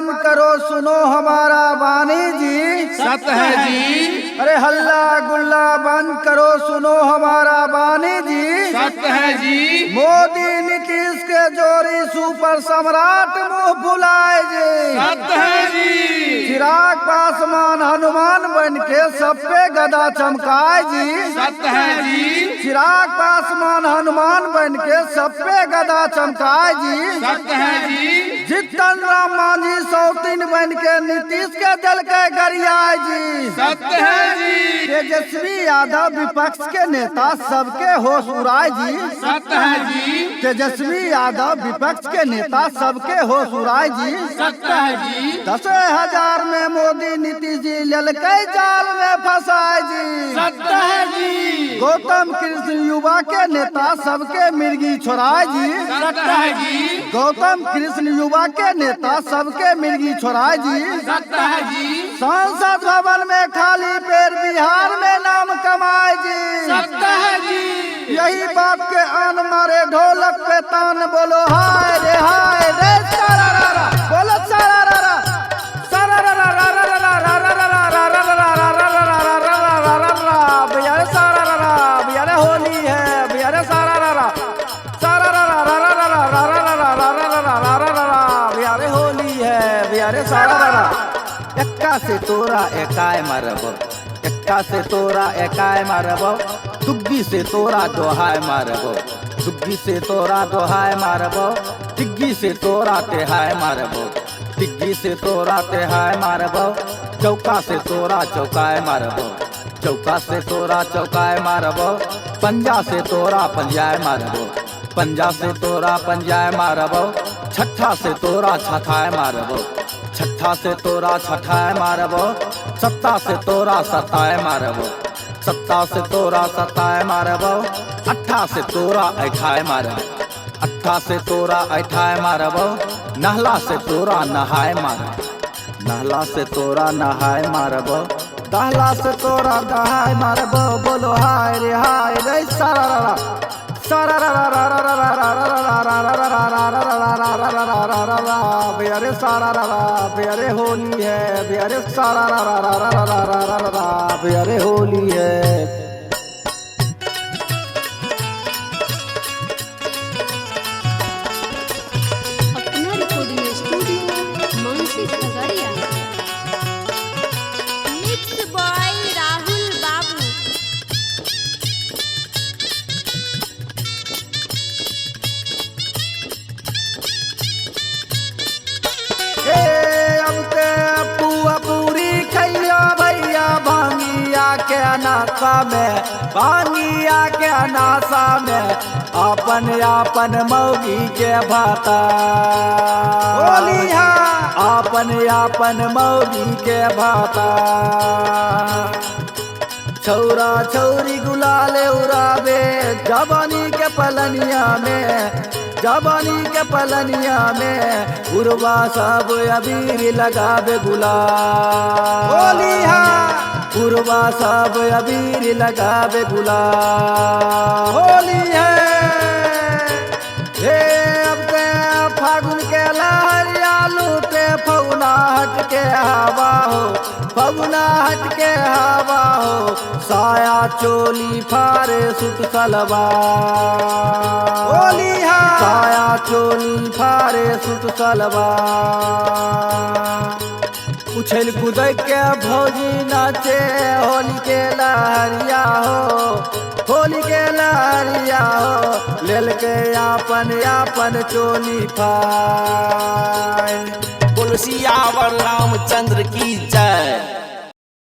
बंद करो, सुनो हमारा वाणी जी। सत है जी। अरे हल्ला गुल्ला बंद करो, सुनो हमारा वाणी जी। सत है जी। मोदी नीतीश के जोड़ी सुपर सम्राट मुंह फुलाए जी। सत है जी। चिराग पासवान हनुमान बन के सब पे गदा चमकाए जी। सत है जी। चिराग पासवान हनुमान बन के सब पे गदा चमकाए जी। सत है जी। जीतन राम मांझी सौतीन बन के नीतीश के दल के गरियाए जी। सत है जी। तेजस्वी यादव विपक्ष के नेता सबके होश उड़ाए जी। सत है जी। तेजस्वी यादव विपक्ष के नेता सबके होश उड़ाए जी। सत है जी। 10,000 में मोदी नीतीश जी ललके जाल में फंसाए जी। सत है जी। गौतम कृष्ण युवा के नेता सबके मिर्गी छोड़ाए जी। सत है जी। गौतम कृष्ण युवा के नेता सबके मिर्गी छोड़ाए जी। सत है जी। संसद भवन में खाली पेड़ बिहार में नाम कमाए जी। सत है जी। यही बात के आन मारे ढोलक पे तान बोलो हाय रे सारारा बोलो सारारा सारारा भैया रे सारारा भैया रे होली है भैया रे सारारा भैया रे होली है भैया रे सारारा। एक्का से तोरा एकाय मारब, एक्का से तोरा एकाय मारब, दुग्गी से तोरा दोहाय मारब, दुग्गी से तोरा दोहाय मारब, टिग्गी से तोरा तेहाय मारब, टिग्गी से तोरा तेहाय मारब, चौका से तोरा चौकाय मारब, चौका से तोरा चौकाय मारब, पंजा से तोरा पंजाय मारब, पंजा से तोरा पंजाय मारब, छठा से तोरा छठाय मारब, छठा से तोरा छठाय मारब, सत्ता से तोरा सताय मारब, सत्ता से तोरा सताय मारब, अट्ठा से तोरा ऐठाय मारब, अट्ठा से तोरा ऐठाय मारब, नहला से तोरा नहाय मारब, नहला से तोरा नहाय मारब, दहला से तोरा दहाय मारब, बोलो हाय रे सारारा भैया रे सारारा भैया रे होली है भैया रे सारारा भैया रे होली है। अपना रिकॉर्डिंग स्टूडियो मानसिक खगड़िया। मिक्स बॉय राहुल बाबू। अब ते पुआ पूरी खैया भैया भांगिया के अनासा में, भांगिया के अनासा में अपन अपन मौगी के भाता बोलिया, अपन अपन मौगी के भाता। छौरा छौरी गुलाले उड़ावे जवानी के पलनिया में, जवानी के पलनिया में उर्वा सब अबीर लगावे गुलाल बोलिया, उर्वा सब अबीर लगावे गुलाल होली है। हे अब ते फागुन के लहरिया लूटे फगुना हट के हवा हो, फगुना हट के हवा हो, साया चोली फारे सुत सलवार होली है, साया चोली फारे सुत सलवार। उछल कूद के भौजी नाचे होली के लहरिया हो, होली के लहरिया हो, लेल के आपन चोली फार। तुलसियावर रामचंद्र की जय।